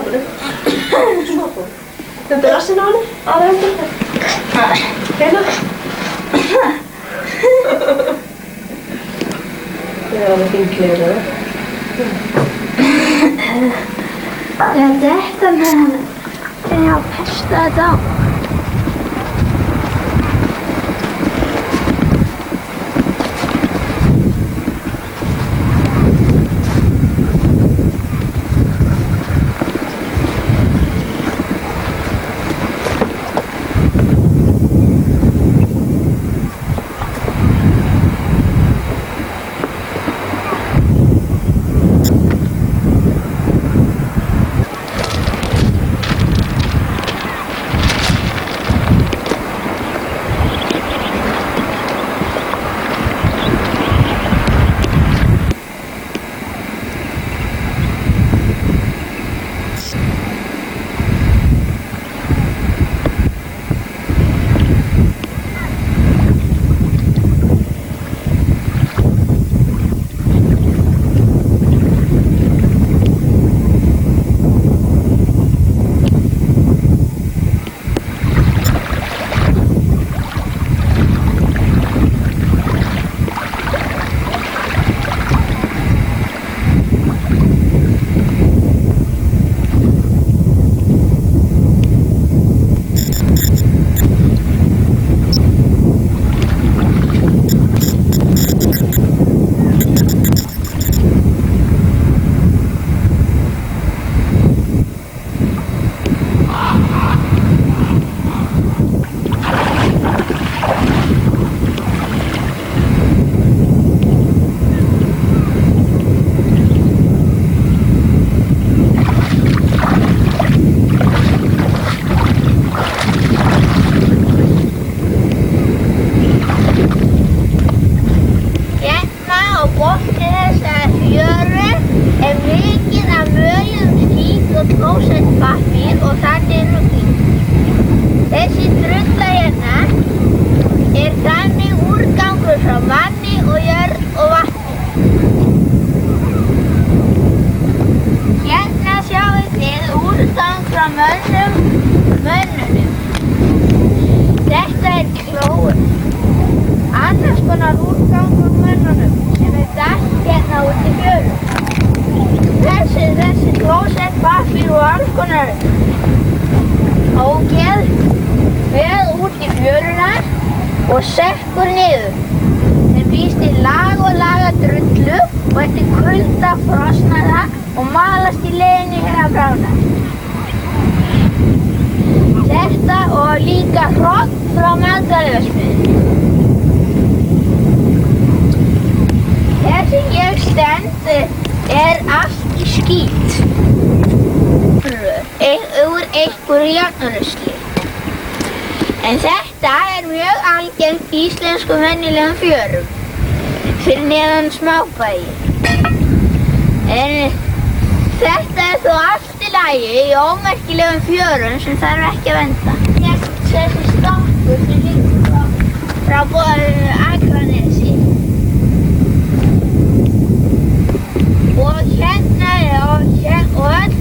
strákurinn. Svo góð. Þetta rassinn á henni, aðra hendur. Hérna. Það alveg þinglegur, eða? Þetta með hann er að pesta þetta á. Og sekkur niður sem býst í lag og laga drullu og eftir kulda frosnar það og malast í leiðinni hérna bráðnar. Þetta og líka hrogn frá matvælaverksmiðjunni. Hér sem ég stend er allt í skít. Úr einhverju járnrusli. En þetta er mjög algengt í íslenskum venjulegum fjörum fyrir neðan smábæi. En þetta er þó allt í lagi í ómerkilegum fjörum sem þarf ekki að vernda. Þessi stokkur sem liggur frá Akranesi. Og hérna og öll